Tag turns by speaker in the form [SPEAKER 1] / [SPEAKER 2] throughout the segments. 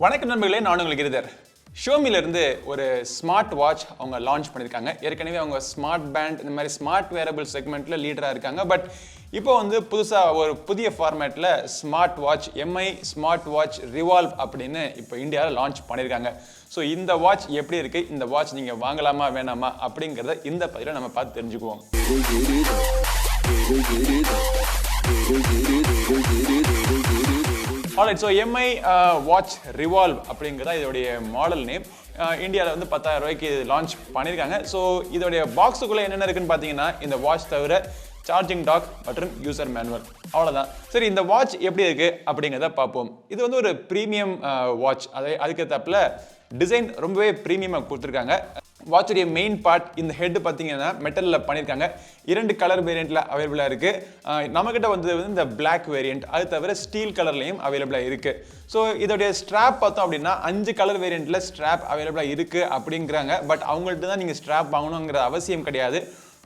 [SPEAKER 1] வணக்கம் நண்பர்களே, நான் உங்களுக்கு கிரிதர். ஷோமில இருந்து ஒரு ஸ்மார்ட் வாட்ச் அவங்க லான்ச் பண்ணியிருக்காங்க. ஏற்கனவே அவங்க ஸ்மார்ட் பேண்ட் இந்த மாதிரி ஸ்மார்ட் வேரபிள் செக்மெண்ட்ல லீடராக இருக்காங்க. பட் இப்போ வந்து புதுசாக ஒரு புதிய ஃபார்மேட்டில் smart watch Mi smart watch revolve அப்படின்னு இப்போ இந்தியாவில் லான்ச் பண்ணியிருக்காங்க. ஸோ இந்த வாட்ச் எப்படி இருக்குது, இந்த வாட்ச் நீங்கள் வாங்கலாமா வேணாமா அப்படிங்கிறத இந்த பதிவில் நம்ம பார்த்து தெரிஞ்சுக்குவோம். Alright, so Mi watch revolve அப்படிங்கிறதா இதோடைய மாடல் நேம். இந்தியாவில் வந்து 10,000 ரூபாய்க்கு இது லான்ச் பண்ணியிருக்காங்க. ஸோ இதோடைய பாக்ஸுக்குள்ளே என்னென்ன இருக்குன்னு பார்த்தீங்கன்னா, இந்த வாட்ச் தவிர சார்ஜிங் டாக் மற்றும் யூசர் மேனுவல், அவ்வளோதான். சரி, இந்த வாட்ச் எப்படி இருக்குது அப்படிங்கிறத பார்ப்போம். இது வந்து ஒரு ப்ரீமியம் வாட்ச். அதுக்கு தப்பில் டிசைன் ரொம்பவே ப்ரீமியமாக கொடுத்துருக்காங்க. வாட்சுடைய மெயின் பார்ட் இந்த ஹெட் பார்த்தீங்கன்னா மெட்டலில் பண்ணியிருக்காங்க. 2 கலர் வேரியண்ட்டில் அவைலபிளாக இருக்குது. நம்மக்கிட்ட வந்து இந்த பிளாக் வேரியண்ட், அது தவிர ஸ்டீல் கலர்லையும் அவைலபிளாக இருக்குது. ஸோ இதோடைய ஸ்ட்ராப் பார்த்தோம் அப்படின்னா 5 கலர் வேரியண்ட்டில் ஸ்ட்ராப் அவைலபிளாக இருக்குது அப்படிங்கிறாங்க. பட் அவங்கள்ட்ட தான் நீங்கள் ஸ்ட்ராப் வாங்கணுங்கிற அவசியம் கிடையாது.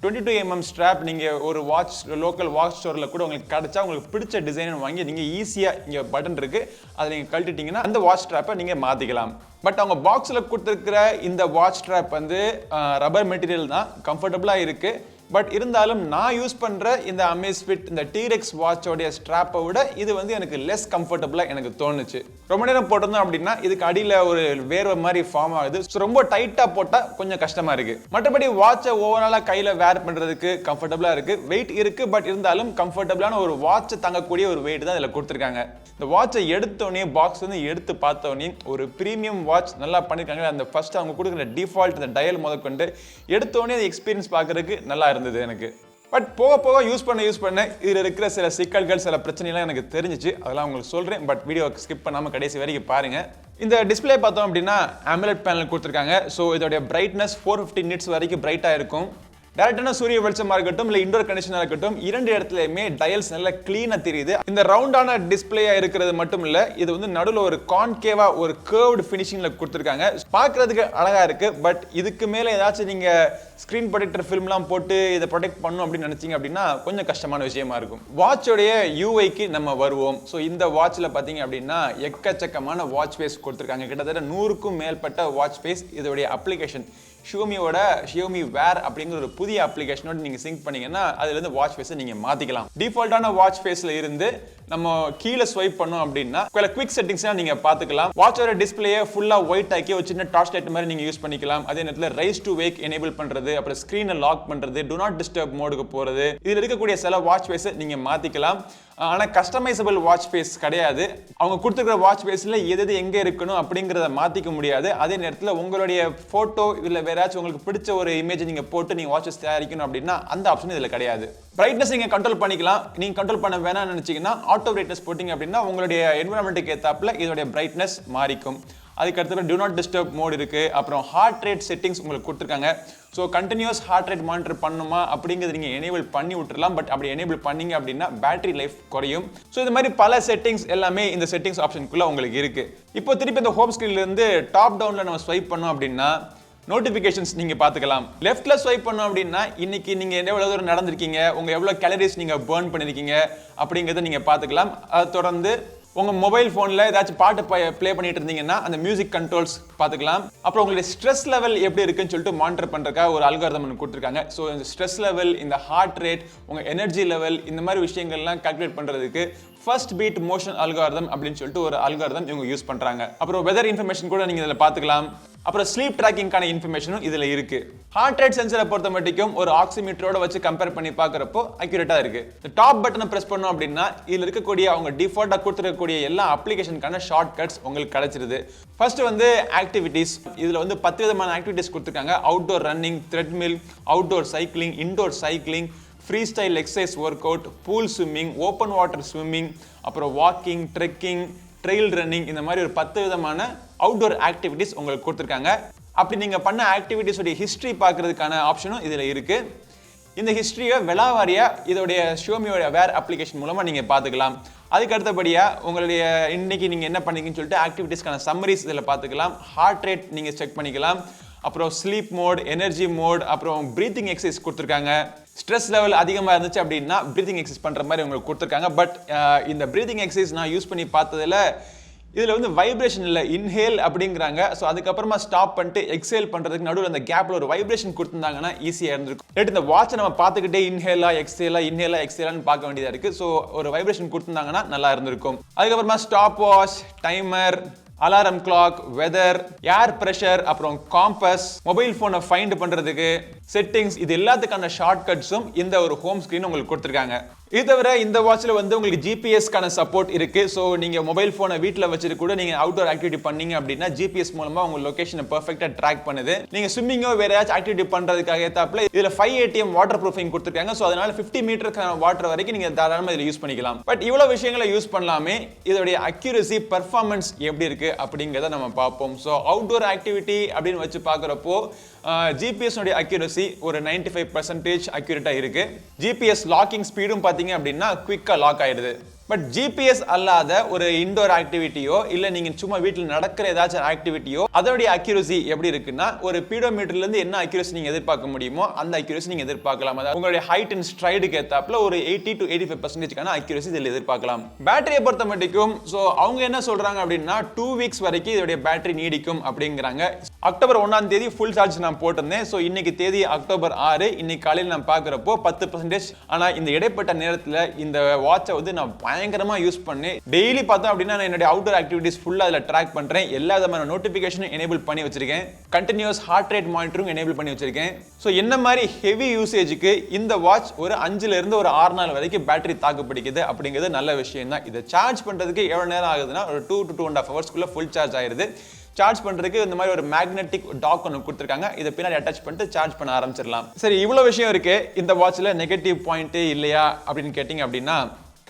[SPEAKER 1] 22mm ஸ்ட்ராப் நீங்கள் ஒரு வாட்ச் லோக்கல் வாட்ச் ஸ்டோரில் கூட உங்களுக்கு கிடச்சா உங்களுக்கு பிடிச்ச டிசைன் வாங்கி நீங்கள் ஈஸியாக இங்கே பட்டன் இருக்குது, அதை நீங்கள் கழட்டிட்டீங்கன்னா அந்த வாட்ச் ஸ்ட்ராப்பை நீங்கள் மாற்றிக்கலாம். பட் அவங்க பாக்ஸில் கொடுத்துருக்கிற இந்த வாட்ச் ஸ்ட்ராப் வந்து ரப்பர் மெட்டீரியல் தான், கம்ஃபர்டபுளாக இருக்குது. பட் இருந்தாலும் நான் யூஸ் பண்ணுற இந்த அமேஸ்ஃபிட் இந்த டீரெக்ஸ் வாட்சோடைய ஸ்ட்ராப்பை விட இது வந்து எனக்கு லெஸ் கம்ஃபர்டபுளாக எனக்கு தோணுச்சு. ரொம்ப நேரம் போட்டிருந்தோம் அப்படின்னா இதுக்கு அடியில் ஒரு வேர்வை மாதிரி ஃபார்ம் ஆகுது. ஸோ ரொம்ப டைட்டாக போட்டால் கொஞ்சம் கஷ்டமாக இருக்குது. மற்றபடி வாட்சை ஓவராலாக கையில் வேர் பண்ணுறதுக்கு கம்ஃபர்டபுளாக இருக்குது, வெயிட் இருக்குது. பட் இருந்தாலும் கம்ஃபர்டபுளான ஒரு வாட்சை தாங்கக்கூடிய ஒரு வெயிட் தான் இதில் கொடுத்துருக்காங்க. இந்த வாட்சை எடுத்தோடனே பாக்ஸ் வந்து எடுத்து பார்த்தோன்னே ஒரு ப்ரீமியம் வாட்ச் நல்லா பண்ணியிருக்காங்க. அந்த ஃபர்ஸ்ட் அவங்க கொடுக்குற டிஃபால்ட் இந்த டயல் முதற்கொண்டு எடுத்தோடனே அந்த எக்ஸ்பீரியன்ஸ் பார்க்குறதுக்கு நல்லா இருந்தது எனக்கு. பட் போக போக யூஸ் பண்ண இதில் இருக்கிற சில சிக்கல்கள், சில பிரச்சனைலாம் எனக்கு தெரிஞ்சிச்சு. அதெல்லாம் உங்களுக்கு சொல்கிறேன். பட் வீடியோ ஸ்கிப் பண்ணாமல் கடைசி வரைக்கும் பாருங்கள். இந்த டிஸ்பிளே பார்த்தோம் அப்படின்னா AMOLED பேனல் கொடுத்துருக்காங்க. ஸோ இதோடைய பிரைட்னஸ் 450 நிட்ஸ் வரைக்கும் பிரைட்டாக இருக்கும். டேரக்டான சூரிய வெளிச்சமாக இருக்கட்டும் இல்லை இண்டோர் கண்டிஷனாக இருக்கட்டும், 2 இடத்துலையுமே டயல்ஸ் நல்லா கிளீனாக தெரியுது. இந்த ரவுண்டான டிஸ்பிளேயாக இருக்கிறது மட்டும் இல்லை, இது வந்து நடுவில் ஒரு கான்கேவா ஒரு கர்வ்டு ஃபினிஷிங்கில் கொடுத்துருக்காங்க. பார்க்குறதுக்கு அழகாக இருக்குது. பட் இதுக்கு மேலே ஏதாச்சும் நீங்கள் ஸ்க்ரீன் ப்ரொடெக்டர் ஃபில்ம்லாம் போட்டு இதை ப்ரொடெக்ட் பண்ணணும் அப்படின்னு நினச்சிங்க அப்படின்னா கொஞ்சம் கஷ்டமான விஷயமா இருக்கும். வாட்சோடைய யூஐக்கு நம்ம வருவோம். ஸோ இந்த வாட்சில் பார்த்தீங்க அப்படின்னா எக்கச்சக்கமான வாட்ச் ஃபேஸ் கொடுத்துருக்காங்க. கிட்டத்தட்ட 100க்கும் மேற்பட்ட வாட்ச் ஃபேஸ். இதோடைய அப்ளிகேஷன் ஷியோமி வேர் அப்படிங்கிற ஒரு புதிய அப்ளிகேஷனோட நீங்க சிங்க் பண்ணீங்கன்னா அதுலேருந்து வாட்ச் ஃபேஸை நீங்க மாத்திக்கலாம். டிஃபால்ட்டான வாட்ச் ஃபேஸ்ல இருந்து நம்ம கீழே ஸ்வைப் பண்ணோம் அப்படின்னா குவிக் செட்டிங்ஸ்லாம் நீங்க பார்த்துக்கலாம். வாட்சோட டிஸ்பிளேயை ஃபுல்லா ஒயிட் ஆக்கி ஒரு சின்ன டார்ச் லைட் மாதிரி நீங்க யூஸ் பண்ணிக்கலாம். அதே நேரத்தில் ரைஸ் டு வேக் எனேபிள் பண்றது, அப்புறம் ஸ்கிரீனை லாக் பண்றது, டு நாட் டிஸ்டர்ப் மோடுக்கு போறது, இதில் இருக்கக்கூடிய சில வாட்ச் ஃபேஸை நீங்க மாத்திக்கலாம். ஆனால் கஸ்டமைசபிள் வாட்ச் ஃபேஸ் கிடையாது. அவங்க கொடுத்துருக்கிற வாட்ச் ஃபேஸில் எது எங்கே இருக்கணும் அப்படிங்கிறத மாற்றிக்க முடியாது. அதே நேரத்தில் உங்களுடைய ஃபோட்டோ இல்லை வேறாச்சும் உங்களுக்கு பிடிச்ச ஒரு இமேஜ் நீங்கள் போட்டு நீங்கள் வாட்சஸ் தயாரிக்கணும் அப்படின்னா அந்த ஆப்ஷன் இதில் கிடையாது. பிரைட்னஸ் நீங்கள் கண்ட்ரோல் பண்ணிக்கலாம். நீங்கள் கண்ட்ரோல் பண்ண வேணாம்னு நினச்சிங்கன்னா ஆட்டோ பிரைட்னஸ் போட்டிங்க அப்படின்னா உங்களுடைய என்விரான்மெண்ட்டுக்கு ஏற்றாப்புல இதோடைய பிரைட்னஸ் மாறிக்கும். அதுக்கடுத்து டு நாட் டிஸ்டர்ப் மோட் இருக்குது. அப்புறம் ஹார்ட் ரேட் செட்டிங்ஸ் உங்களுக்கு கொடுத்துருக்காங்க. So continuous heart rate monitor பண்ணணுமா அப்படிங்கிறது நீங்கள் எனேபிள் பண்ணி விட்டுறலாம். பட் அப்படி எனேபிள் பண்ணீங்க அப்படின்னா பேட்டரி லைஃப் குறையும். ஸோ இது மாதிரி பல செட்டிங்ஸ் எல்லாமே இந்த செட்டிங்ஸ் ஆப்ஷனுக்குள்ள உங்களுக்கு இருக்கு. இப்போ திருப்பி இந்த ஹோம் ஸ்க்ரீன்ல இருந்து டாப் டவுன்ல நம்ம ஸ்வைப் பண்ணோம் அப்படின்னா நோட்டிஃபிகேஷன்ஸ் நீங்க பார்த்துக்கலாம். லெஃப்ட்ல ஸ்வைப் பண்ணோம் அப்படின்னா இன்னைக்கு நீங்க எவ்வளவு தூரம் நடந்திருக்கீங்க, உங்க எவ்வளவு கேலரிஸ் நீங்க பர்ன் பண்ணிருக்கீங்க அப்படிங்கிறத நீங்க பார்த்துக்கலாம். அதை தொடர்ந்து உங்க மொபைல் போன்ல ஏதாச்சும் பாட்டு ப்ளே பண்ணிட்டு இருந்தீங்கன்னா அந்த மியூசிக் கண்ட்ரோல்ஸ் பார்த்துக்கலாம். அப்புறம் உங்களுடைய ஸ்ட்ரெஸ் லெவல் எப்படி இருக்குன்னு சொல்லிட்டு மானிட்டர் பண்றதுக்காக ஒரு அல்காரிதம் கொடுத்துருக்காங்க. ஸோ இந்த ஸ்ட்ரெஸ் லெவல், இந்த ஹார்ட் ரேட், உங்க எனர்ஜி லெவல், இந்த மாதிரி விஷயங்கள்லாம் கால்குலேட் பண்றதுக்கு ஃபர்ஸ்ட் பீட் மோஷன் அல்காரிதம் அப்படின்னு சொல்லிட்டு ஒரு அல்காரிதம் இவங்க யூஸ் பண்றாங்க. அப்புறம் வெதர் இன்ஃபர்மேஷன் கூட நீங்க இதில் பார்த்துக்கலாம். அப்புறம் ஸ்லீப் ட்ராக்கிங்கான இன்ஃபர்மேஷனும் இதுல இருக்கு. ஹார்ட் ரேட் சென்சரை பொறுத்த மட்டும் ஒரு ஆக்சிமீட்டரோட வச்சு கம்பேர் பண்ணி பார்க்கறப்போ அக்யூரேட்டா இருக்கு. டாப் பட்டனை பிரஸ் பண்ணோம் அப்படின்னா இதுல இருக்கக்கூடிய அவங்க டிஃபால்ட்டா கொடுத்துருக்கக்கூடிய எல்லா அப்ளிகேஷனுக்கான ஷார்ட் கட்ஸ் உங்களுக்கு கிடைச்சிருது. ஃபர்ஸ்ட் வந்து ஆக்டிவிட்டிஸ். இதுல வந்து 10 விதமான ஆக்டிவிட்டிஸ் கொடுத்துருக்காங்க. Outdoor running, treadmill, outdoor cycling, indoor cycling, free style exercise work out, pool swimming, open water swimming, அப்புறம் வாக்கிங், ட்ரெக்கிங், ட்ரெயில் ரன்னிங், இந்த மாதிரி ஒரு 10 விதமான அவுட்டோர் ஆக்டிவிட்டிஸ் உங்களுக்கு கொடுத்துருக்காங்க. அப்படி நீங்க பண்ண ஆக்டிவிட்டிஸோட ஹிஸ்டரி பார்க்கறதுக்கான ஆப்ஷனும் இதுல இருக்கு. இந்த ஹிஸ்டரியை விலாவாரியா இதோடைய ஷியோமியோட வேர் அப்ளிகேஷன் மூலமா நீங்க பார்த்துக்கலாம். அதுக்கு அடுத்தபடியா உங்களுடைய இன்னைக்கு நீங்க என்ன பண்ணீங்கன்னு சொல்லிட்டு ஆக்டிவிட்டிஸ்க்கான சம்மரிஸ் இதில் பார்த்துக்கலாம். ஹார்ட் ரேட் நீங்க செக் பண்ணிக்கலாம். அப்புறம் ஸ்லீப் மோட், எனர்ஜி மோட், அப்புறம் பிரீத்திங் எக்ஸசைஸ் கொடுத்துருக்காங்க. ஸ்ட்ரெஸ் லெவல் அதிகமாக இருந்துச்சு அப்படின்னா பிரீத்திங் எக்ஸசைஸ் பண்ணுற மாதிரி உங்களுக்கு கொடுத்துருக்காங்க. பட் இந்த பிரீத்திங் எக்ஸசைஸ் நான் யூஸ் பண்ணி பார்த்ததில் இதுல வந்து வைப்ரேஷன் இல்ல, இன்ஹேல் அப்படிங்கறாங்க. சோ அதுக்கப்புறமா ஸ்டாப் பண்ணிட்டு எக்ஸேல் பண்றதுக்கு நடுவுல அந்த கேப்ல ஒரு வைப்ரேஷன் கொடுத்திருந்தாங்கன்னா ஈஸியா இருந்திருக்கும். ரைட், இந்த வாட்சை நம்ம பார்த்துக்கிட்டே இன்ஹேலா எக்ஸேலான்னு பார்க்க வேண்டியதா இருக்கு. சோ ஒரு வைப்ரேஷன் கொடுத்திருந்தாங்கன்னா நல்லா இருந்திருக்கும். அதுக்கப்புறமா stop watch, timer, alarm clock, weather, air pressure, அப்புறம் காம்பஸ், மொபைல் போனை ஃபைண்ட் பண்றதுக்கு செட்டிங்ஸ், இது எல்லாத்துக்கான ஷார்ட்கட்ஸும் இந்த ஒரு ஹோம் ஸ்கிரீன் உங்களுக்கு கொடுத்திருக்காங்க. இது தவிர இந்த வாட்ச்ல வந்து உங்களுக்கு ஜிபிஎஸ்க்கான சப்போர்ட் இருக்கு. ஸோ நீங்க மொபைல் போனை வீட்டில் வச்சுட்டு கூட நீங்க அவுட்டோர் ஆக்டிவிட்டி பண்ணீங்க அப்படின்னா ஜிபிஎஸ் மூலமா உங்க லொகேஷனை பெர்ஃபெக்ட்டா ட்ராக் பண்ணுது. நீங்க ஸ்விம்மிங்கோ வேற ஏதாச்சும் ஆக்டிவிட்டி பண்றதுக்காக ஏத்தாப்புல இதுல 5 ATM வாட்டர் ப்ரூஃபிங் கொடுத்துருக்காங்க. ஸோ அதனால 50 மீட்டருக்கான வாட்டர் வரைக்கும் நீங்க தாராளமா இதில் யூஸ் பண்ணிக்கலாம். பட் இவ்வளவு விஷயங்களை யூஸ் பண்ணலாமே, இதோடைய அக்யூரசி, பெர்ஃபார்மன்ஸ் எப்படி இருக்கு அப்படிங்கிறத நம்ம பார்ப்போம். ஸோ அவுட்டோர் ஆக்டிவிட்டி அப்படின்னு வச்சு பார்க்குறப்போ ஜிபிஎஸ் உடைய அக்யூரசி ஒரு 95% அக்யூரேட்டா இருக்கு. ஜிபிஎஸ் லாக்கிங் ஸ்பீடும் பாத்தீங்க அப்படின்னா குவிக்கா லாக் ஆயிடுது. பட் ஜிபிஎஸ் அல்லாத ஒரு இன்டோர் ஆக்டிவிட்டியோ இல்ல நீங்க சும்மா வீட்டில் நடக்கிற ஏதாச்சும் ஆக்டிவிட்டியோ அதோடைய அக்யூரசி எப்படி இருக்குன்னா, ஒரு பீடோமீட்டர்ல இருந்து என்ன அக்யூரசி நீங்க எதிர்பார்க்க முடியுமோ அந்த அக்யூரசி நீங்க எதிர்பார்க்கலாம். அதாவது உங்களுடைய ஹைட் அண்ட் ஸ்ட்ரைடுக்கு ஏத்தாப்புல ஒரு 80 to 85% அக்யூரசி இதில் எதிர்பார்க்கலாம். பேட்டரியை பொறுத்த மட்டும் சோ அவங்க என்ன சொல்றாங்க அப்படின்னா 2 வீக்ஸ் வரைக்கும் இதோடைய பேட்டரி நீடிக்கும் அப்படிங்கிறாங்க. அக்டோபர் 1ஆம் தேதி ஃபுல் சார்ஜ் நான் போட்டிருந்தேன். ஸோ இன்னைக்கு தேதி அக்டோபர் 6, இன்னைக்கு காலையில் நான் பார்க்குறப்போ 10%. ஆனால் இந்த இடைப்பட்ட நேரத்தில் இந்த வாட்சை வந்து நான் பயங்கரமா யூஸ் பண்ணி டெய்லி பார்த்தோம் அப்படின்னா நான் என்னுடைய அவுட்டோர் ஆக்டிவிட்டிஸ் ஃபுல்லா அதில் ட்ராக் பண்றேன். எல்லா விதமான நோட்டிஃபிகேஷனும் எனேபிள் பண்ணி வச்சிருக்கேன். கண்டினியூஸ் ஹார்ட் ரேட் மானிட்டரும் எனேபிள் பண்ணி வச்சிருக்கேன். ஸோ என்ன மாதிரி ஹெவி யூசேஜுக்கு இந்த வாட்ச் ஒரு 5ல இருந்து ஒரு 6 நாள் வரைக்கும் பேட்டரி தாக்கு பிடிக்குது அப்படிங்கிறது நல்ல விஷயம் தான். இதை சார்ஜ் பண்றதுக்கு எவ்வளவு நேரம் ஆகுதுன்னா ஒரு 2 to 2.5 ஹவர்ஸ்க்குள்ள ஃபுல் சார்ஜ் ஆயிருது. சார்ஜ் பண்றதுக்கு இந்த மாதிரி ஒரு மேக்னெட்டிக் டாக் ஒன்று கொடுத்துருக்காங்க. இதை பின்னாடி அட்டாச் பண்ணிட்டு சார்ஜ் பண்ண ஆரம்பிச்சிடலாம். சரி, இவ்வளவு விஷயம் இருக்கு. இந்த வாட்ச்ல நெகட்டிவ் பாயிண்ட் இல்லையா அப்படின்னு கேட்டீங்க அப்படின்னா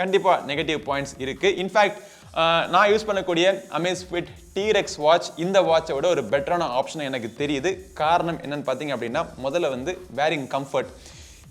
[SPEAKER 1] கண்டிப்பா நெகட்டிவ் பாயிண்ட்ஸ் இருக்கு. இன்ஃபேக்ட் நான் யூஸ் பண்ணக்கூடிய அமேஸ்ஃபிட் T-Rex வாட்ச் இந்த வாட்சை விட ஒரு பெட்டரான ஆப்ஷன் எனக்கு தெரியுது. காரணம் என்னன்னு பார்த்தீங்க அப்படின்னா முதல்ல வந்து வேரிங் கம்ஃபர்ட்.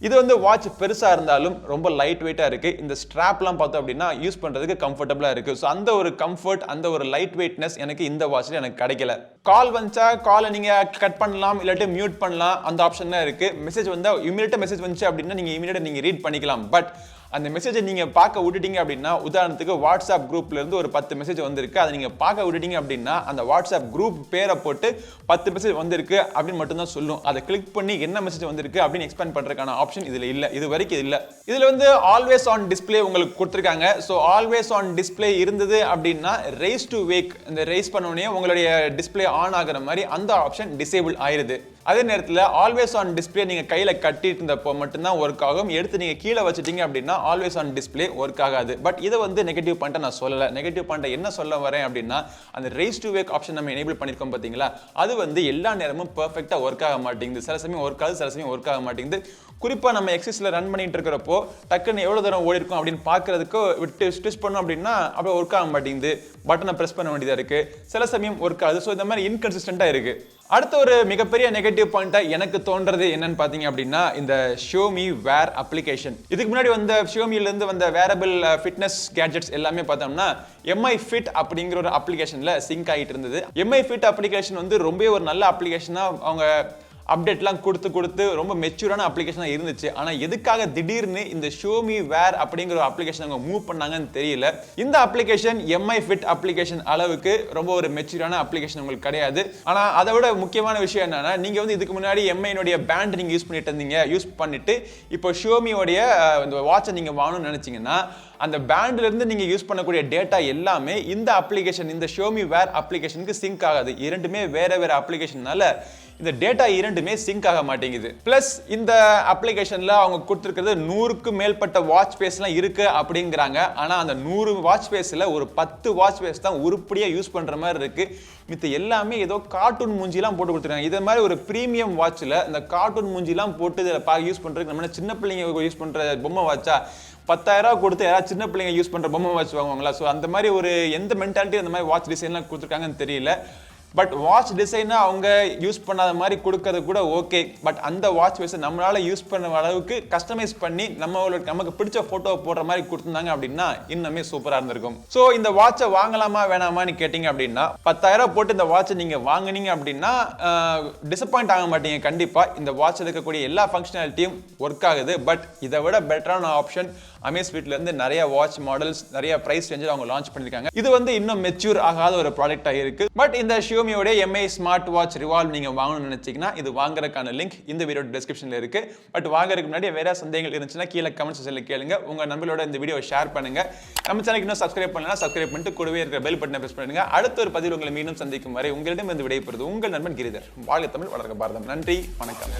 [SPEAKER 1] இது வந்து வாட்ச் பெருசா இருந்தாலும் ரொம்ப லைட் வெயிட்டா இருக்கு. இந்த ஸ்ட்ராப்லாம் பார்த்தோம் அப்படின்னா யூஸ் பண்றதுக்கு கம்ஃபர்டபுளா இருக்கு. ஸோ அந்த ஒரு கம்ஃபர்ட், அந்த ஒரு லைட் வெயிட்னஸ் எனக்கு இந்த வாட்ச்ல எனக்கு கிடைக்கல. கால் வந்துச்சா காலை நீங்க கட் பண்ணலாம், இல்லாட்டி மியூட் பண்ணலாம், அந்த ஆப்ஷன் தான் இருக்கு. மெசேஜ் வந்தா இமீடியட்டா மெசேஜ் வந்துச்சு அப்படின்னா நீங்க இமீடியட்டா நீங்க ரீட் பண்ணிக்கலாம். பட் அந்த மெசேஜை நீங்க பார்க்க விட்டுட்டீங்க அப்படின்னா, உதாரணத்துக்கு வாட்ஸ்அப் குரூப்ல இருந்து ஒரு 10 மெசேஜ் வந்திருக்கு, அதை நீங்க பார்க்க விட்டுட்டீங்க அப்படின்னா அந்த வாட்ஸ்அப் குரூப் பேரை போட்டு 10 மெசேஜ் வந்திருக்கு அப்படின்னு மட்டும் தான் சொல்லும். அதை கிளிக் பண்ணி என்ன மெசேஜ் வந்திருக்கு அப்படின்னு எக்ஸ்பேண்ட் பண்றதுக்கான ஆப்ஷன் இதுல இல்ல, இது வரைக்கும் இல்ல. இதுல வந்து ஆல்வேஸ் ஆன் டிஸ்ப்ளே உங்களுக்கு கொடுத்திருக்காங்க. ஸோ ஆல்வேஸ் ஆன் டிஸ்ப்ளே இருந்தது அப்படின்னா ரைஸ் டு வேக், இந்த ரைஸ் பண்ண உடனே உங்களுடைய டிஸ்ப்ளே ஆன் ஆகுற மாதிரி அந்த ஆப்ஷன் டிசேபிள் ஆயிருது. அதே நேரத்தில் ஆல்வேஸ் ஆன் டிஸ்ப்ளே நீங்க கையில கட்டிட்டு இருந்தப்போ மட்டும்தான் ஒர்க் ஆகும். எடுத்து நீங்க கீழே வச்சிட்டீங்க அப்படின்னா ஆல்வேஸ் ஆன் டிஸ்ப்ளே ஒர்க் ஆகாது. பட் இதை வந்து நெகட்டிவ் பாயிண்ட் நான் சொல்லல. நெகட்டிவ் பாயிண்ட் என்ன சொல்ல வரேன் அப்படின்னா, அந்த ரைஸ் டு வேக் ஆப்ஷன் நம்ம எனேபிள் பண்ணிருக்கோம் பாத்தீங்களா, அது வந்து எல்லா நேரமும் பெர்ஃபெக்ட்டா ஒர்க் ஆக மாட்டேங்குது. சில சமயம் ஒர்க் ஆகுது, சில சமயம் ஒர்க் ஆக மாட்டேங்குது. குறிப்பா நம்ம எக்ஸசைஸ்ல ரன் பண்ணிட்டு இருக்கிறப்போ டக்குன்னு எவ்வளவு தூரம் ஓடி இருக்கும் அப்படின்னு பாக்குறதுக்கு விட்டு ஸ்டிச் பண்ணோம் அப்படின்னா அப்படியே ஒர்க் ஆக மாட்டேங்குது. பட்டனை பிரஸ் பண்ண வேண்டியதா இருக்கு, சில சமயம் ஒர்க் ஆகுது. ஸோ இந்த மாதிரி இன்கன்சிஸ்டன்டா இருக்கு. அடுத்த ஒரு மிகப்பெரிய நெகட்டிவ் பாயிண்டா எனக்கு தோன்றது என்னன்னு பாத்தீங்க அப்படின்னா, இந்த ஷியோமி வேர் அப்ளிகேஷன். இதுக்கு முன்னாடி வந்த ஷியோமில இருந்து வந்த வேரபிள் ஃபிட்னஸ் கேட்ஜெட்ஸ் எல்லாமே பார்த்தோம்னா MI Fit அப்படிங்கிற ஒரு அப்ளிகேஷன்ல சிங்க் ஆகிட்டு இருந்தது. MI Fit அப்ளிகேஷன் வந்து ரொம்ப ஒரு நல்ல அப்ளிகேஷனா அவங்க அப்டேட்லாம் கொடுத்து ரொம்ப மெச்சூரான அப்ளிகேஷனாக இருந்துச்சு. ஆனால் எதுக்காக திடீர்னு இந்த ஷியோமி வேர் அப்படிங்கிற ஒரு அப்ளிகேஷன் அவங்க மூவ் பண்ணாங்கன்னு தெரியல. இந்த அப்ளிகேஷன் MI Fit அப்ளிகேஷன் அளவுக்கு ரொம்ப ஒரு மெச்சூரான அப்ளிகேஷன் உங்களுக்கு கிடையாது. ஆனால் அதை விட முக்கியமான விஷயம் என்னன்னா, நீங்கள் வந்து இதுக்கு முன்னாடி MI-னுடைய பேண்ட் நீங்கள் யூஸ் பண்ணிட்டு இருந்தீங்க, யூஸ் பண்ணிட்டு இப்போ ஷியோமியோடைய இந்த வாட்சை நீங்கள் வாங்கணும்னு நினச்சிங்கன்னா அந்த பேண்ட்ல இருந்து நீங்க யூஸ் பண்ணக்கூடிய டேட்டா எல்லாமே இந்த அப்ளிகேஷன், இந்த ஷியோமி வேர் அப்ளிகேஷனுக்கு சிங்க் ஆகாது. இரண்டுமே வேற வேற அப்ளிகேஷனால இந்த டேட்டா இரண்டுமே சிங்க் ஆக மாட்டேங்குது. பிளஸ் இந்த அப்ளிகேஷன்ல அவங்க கொடுத்திருக்கிறது 100க்கு மேற்பட்ட வாட்ச் ஃபேஸ்லாம் இருக்கு அப்படிங்கிறாங்க. ஆனா அந்த 100 வாட்ச் ஃபேஸ்ல ஒரு 10 வாட்ச் ஃபேஸ் தான் உருப்படியா யூஸ் பண்ற மாதிரி இருக்கு. மித்த எல்லாமே ஏதோ கார்ட்டூன் மூஞ்சிலாம் போட்டு கொடுத்துருக்காங்க. இதே மாதிரி ஒரு பிரீமியம் வாட்ச்ல இந்த கார்ட்டூன் மூஞ்சிலாம் போட்டு இதில் யூஸ் பண்றதுக்கு நம்ம சின்ன பிள்ளைங்க யூஸ் பண்ற பொம்மை வாட்சா 10,000 கொடுத்து யாராவது சின்ன பிள்ளைங்க யூஸ் பண்ற பொம்மை வாட்ச் வாங்குவாங்களா? ஸோ அந்த மாதிரி ஒரு எந்த மென்டாலிட்டி அந்த மாதிரி வாட்ச் டிசைன்லாம் கொடுத்துருக்காங்கன்னு தெரியல. பட் வாட்ச் டிசைனை அவங்க யூஸ் பண்ணாத மாதிரி கொடுக்கறது கூட ஓகே. பட் அந்த வாட்ச் ஃபேஸை நம்மளால யூஸ் பண்ண அளவுக்கு கஸ்டமைஸ் பண்ணி நமக்கு பிடிச்ச போட்டோ போடுற மாதிரி கொடுத்துருந்தாங்க அப்படின்னா இன்னுமே சூப்பராக இருந்திருக்கும். ஸோ இந்த வாட்சை வாங்கலாமா வேணாமான்னு கேட்டிங்க அப்படின்னா 10,000 போட்டு இந்த வாட்சை நீங்கள் வாங்கினீங்க அப்படின்னா டிசப்பாயிண்ட் ஆக மாட்டீங்க. கண்டிப்பாக இந்த வாட்சில் இருக்கக்கூடிய எல்லா ஃபங்க்ஷனாலிட்டியும் ஒர்க் ஆகுது. பட் இதை விட பெட்டரான ஆப்ஷன் அமேஸ்ஃபிட்ல இருந்து நிறைய வாட்ச் மாடல்ஸ் நிறைய பிரைஸ் ரேஞ்சில் அவங்க லான்ச் பண்ணிருக்காங்க. இது வந்து இன்னும் மெச்சூர் ஆகாத ஒரு ப்ராடக்ட்டா இருக்கு. பட் இந்த Xiaomi-யோட MI ஸ்மார்ட் வாட்ச் ரிவால்வ் நீங்க வாங்கணும்னு நினைச்சீங்கன்னா இது வாங்குறதுக்கான லிங்க் இந்த வீடியோ டிஸ்கிரிப்ஷன்ல இருக்கு. பட் வாங்குறதுக்கு முன்னாடி வேற சந்தேகங்கள் இருந்துச்சுன்னா கீழே கமெண்ட் செக்ஷன்ல கேளுங்க. உங்க நண்பர்களோட இந்த வீடியோ ஷேர் பண்ணுங்க. நம்ம சேனலுக்கு இன்னும் சப்ஸ்கிரைப் பண்ணலனா சப்ஸ்கிரைப் பண்ணிட்டு கூடவே இருக்கிற பெல் பட்டனை பிரஸ் பண்ணுங்க. அடுத்த ஒரு பதிவில் உங்களை மீண்டும் சந்திக்கும் வரை உங்களிடம் இருந்து விடைபெறுவது உங்கள் நண்பன் கிரிதர். வாழ்க தமிழ், வளர்க பாரதம். நன்றி, வணக்கம்.